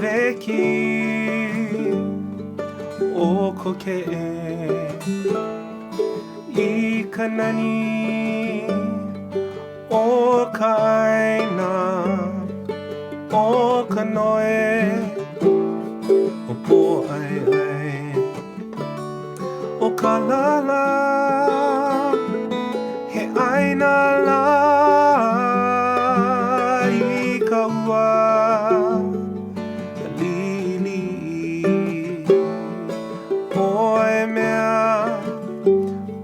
veki o koke I kanani o ka aina o ka noe o po ai ai o ka lala he aina la I ka ua lili o e mea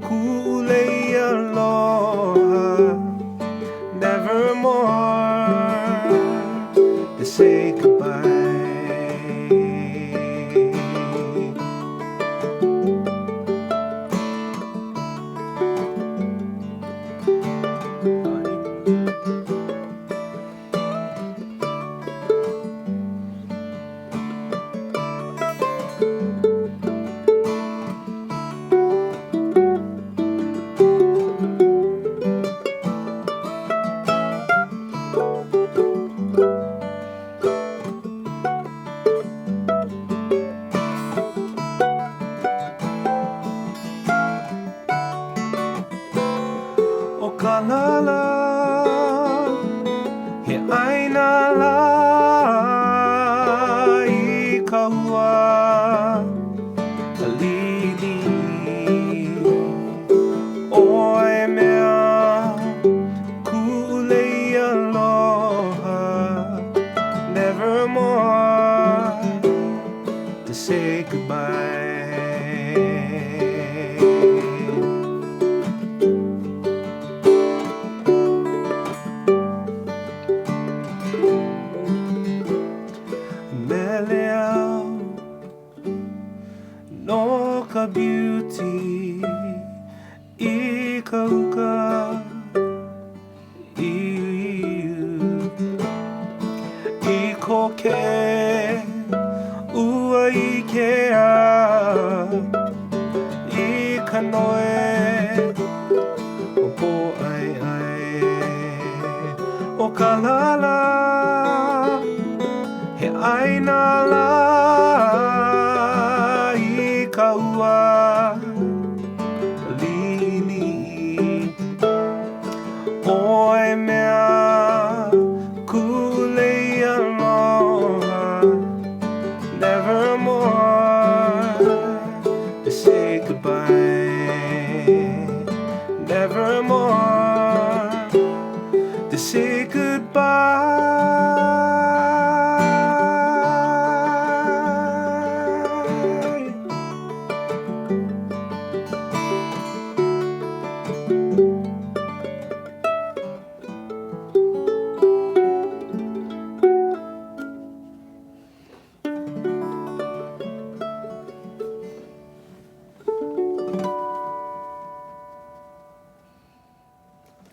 kulei aloha nevermore to say goodbye o ka lala he aina la I ka ua lili o e mea kulei aloha nevermore to say goodbye Meleao no ka beauty I ka uka I koke ua I ke a I ka noe o po ai ai o ka lala he aina la I ka ua lili o e mea kulei aloha nevermore to say goodbye nevermore to say goodbye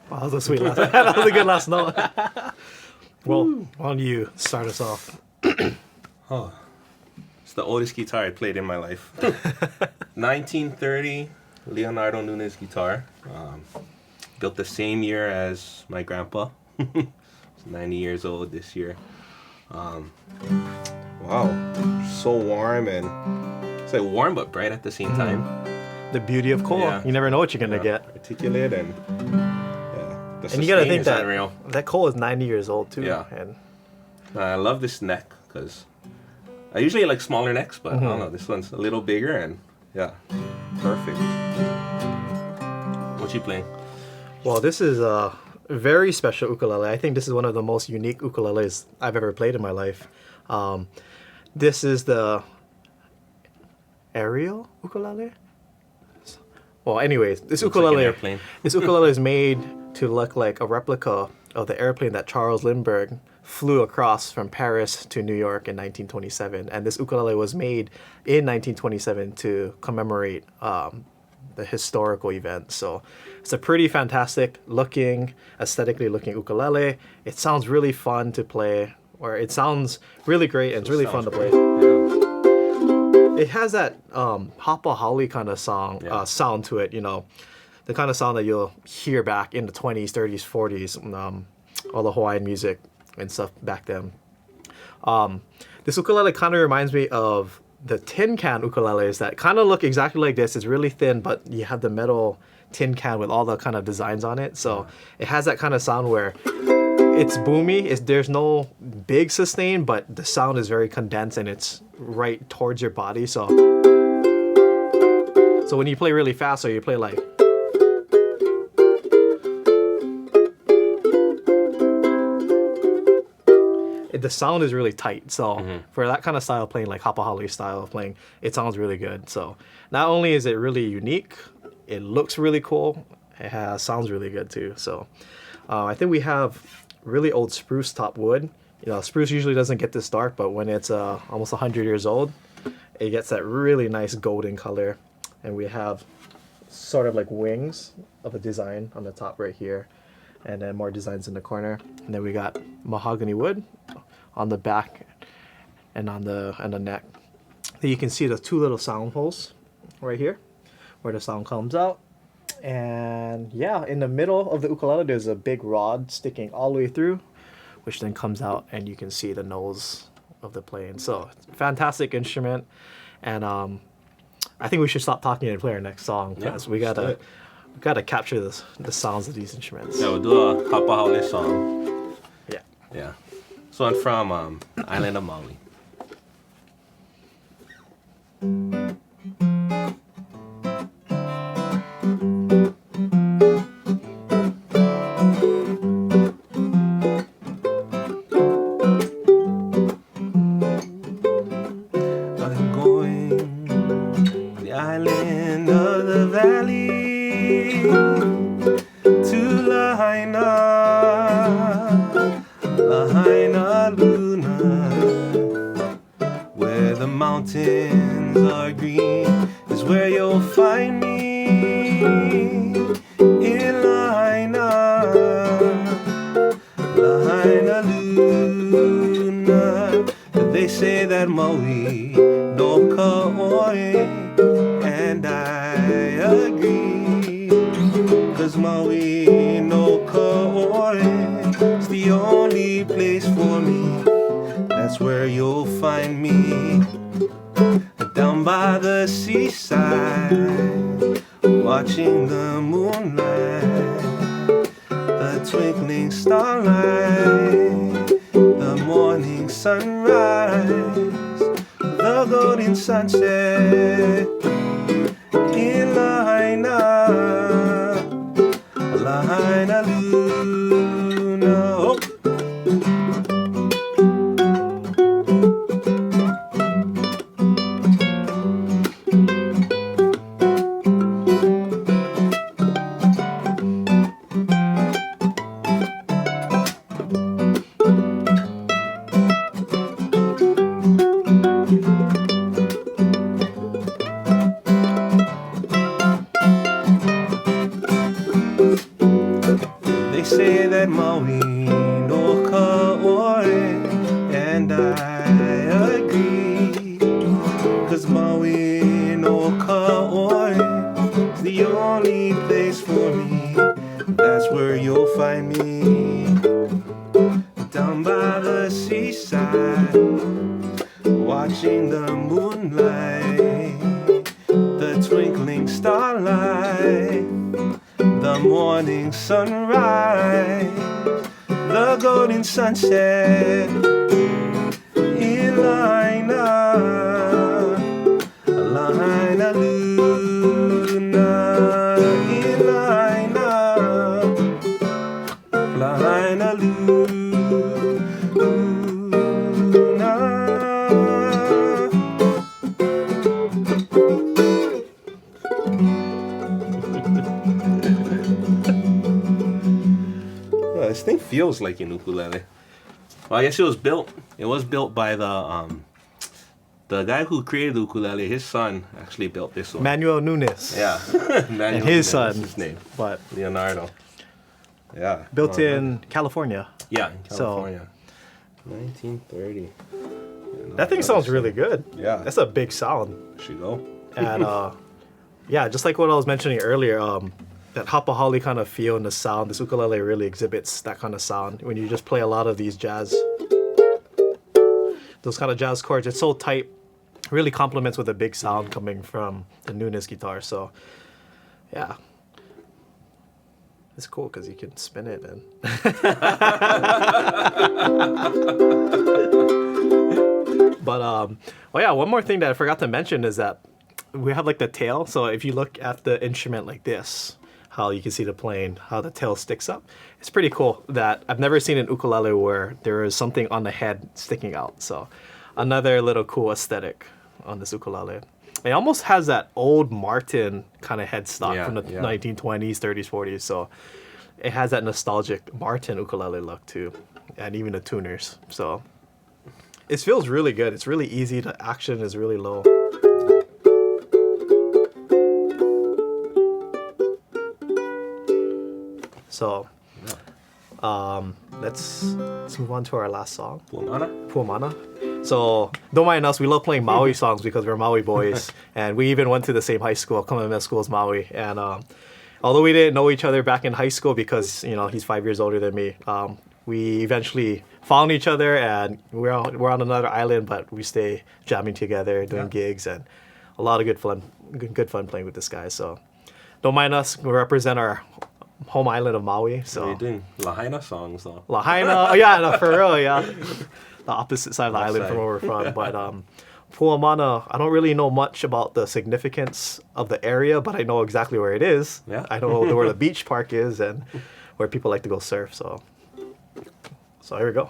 Wow, that was a sweet last. That was a good last note. Well, why don't you start us off? Oh, it's the oldest guitar I played in my life. 1930 Leonardo Nunes guitar. Built the same year as my grandpa. He's 90 years old this year. Wow, so warm and it's like warm but bright at the same time. The beauty of coal. Yeah. You never know what you're gonna get. Articulate and the And you gotta sustain think is that unreal. that coal is 90 years old too. Yeah. And I love this neck because I usually like smaller necks, but I don't know, this one's a little bigger and yeah, perfect. What you playing? well, this is a very special ukulele. I think this is one of the most unique ukuleles I've ever played in my life. This is the Aero ukulele. Well, anyways, this Looks like an ukulele, airplane. this ukulele is made to look like a replica of the airplane that Charles Lindbergh flew across from Paris to New York in 1927. And this ukulele was made in 1927 to commemorate the historical event. So it's a pretty fantastic looking, aesthetically looking ukulele. It sounds really fun to play, or it sounds really great and it's really fun to play. Yeah. It has that Papa Holly kind of sound to it, you know, the kind of sound that you'll hear back in the 20s, 30s, 40s, all the Hawaiian music and stuff back then. This ukulele kind of reminds me of the tin can ukuleles that kind of look exactly like this. It's really thin, but you have the metal tin can with all the kind of designs on it. So it has that kind of sound where it's boomy. There's no big sustain, but the sound is very condensed and it's right towards your body. So when you play really fast or you play like, the sound is really tight. So for that kind of style playing, like Hapa style of playing, it sounds really good. So not only is it really unique, it looks really cool, sounds really good too. So I think we have really old spruce top wood. You know, spruce usually doesn't get this dark, but when it's almost 100 years old, it gets that really nice golden color. And we have sort of like wings of a design on the top right here, and then more designs in the corner. And then we got mahogany wood on the back and on the neck. Then you can see the two little sound holes right here where the sound comes out. And yeah, in the middle of the ukulele there's a big rod sticking all the way through, which then comes out and you can see the nose of the playing. So fantastic instrument. And I think we should stop talking and play our next song, because we gotta capture the sounds of these instruments. Yeah, we'll do a Hapa song. Yeah. Yeah. This one from Island of Maui. I'm going to the island of the valley to Lahaina, Lahaina Luna, where the mountains are green, is where you'll find me. In Lahaina, Lahaina Luna. They say that Maui no ka'oi, and I agree, 'cause Maui no ka'oi is the only place for me. That's where you'll find me, down by the seaside, watching the moonlight, the twinkling starlight, the morning sunrise, the golden sunset. In Lahaina, Lahaina Luna. Oh. They say that Maui no ka'oi, and I agree, 'cause Maui no ka'oi is the only place for me. That's where you'll find me, down by the seaside, watching the moonlight, the twinkling starlight, the morning sunrise, the golden sunset. In Lahaina, Lahaina Luna. In Lahaina, Lahaina Luna. This thing feels like an ukulele. Well, I guess it was built by the guy who created the ukulele. His son actually built this one. Manuel Nunes. Yeah. Manuel And his Nunes son. is his name. But Leonardo. Yeah. built in California. Yeah, in So- California. 1930. That thing sounds really good. Yeah. That's a big sound. There you go. And yeah, just like what I was mentioning earlier, that Hapa Holly kind of feel and the sound, this ukulele really exhibits that kind of sound when you just play a lot of these jazz those kind of jazz chords. It's so tight, really complements with a big sound coming from the Nunes guitar. So, yeah. It's cool because you can spin it and. But well, yeah. One more thing that I forgot to mention is that we have like the tail. So if you look at the instrument like this, how you can see the plane, how the tail sticks up. It's pretty cool that I've never seen an ukulele where there is something on the head sticking out. So another little cool aesthetic on this ukulele. It almost has that old Martin kind of headstock from the 1920s, 30s, 40s. So it has that nostalgic Martin ukulele look too, and even the tuners. So it feels really good. It's really easy. The action is really low. So let's move on to our last song. Puamana. So don't mind us, we love playing Maui songs because we're Maui boys. And we even went to the same high school, Kamehameha School's Maui. And although we didn't know each other back in high school because, he's 5 years older than me, we eventually found each other and we're on another island, but we stay jamming together, doing gigs, and a lot of good fun playing with this guy. So don't mind us, we represent our home island of Maui. So you're doing Lahaina songs though. Lahaina, oh yeah, no, for real, yeah. The opposite side of the island from where we're from. But Puamana, I don't really know much about the significance of the area, but I know exactly where it is. Yeah. I know where the beach park is and where people like to go surf. So here we go.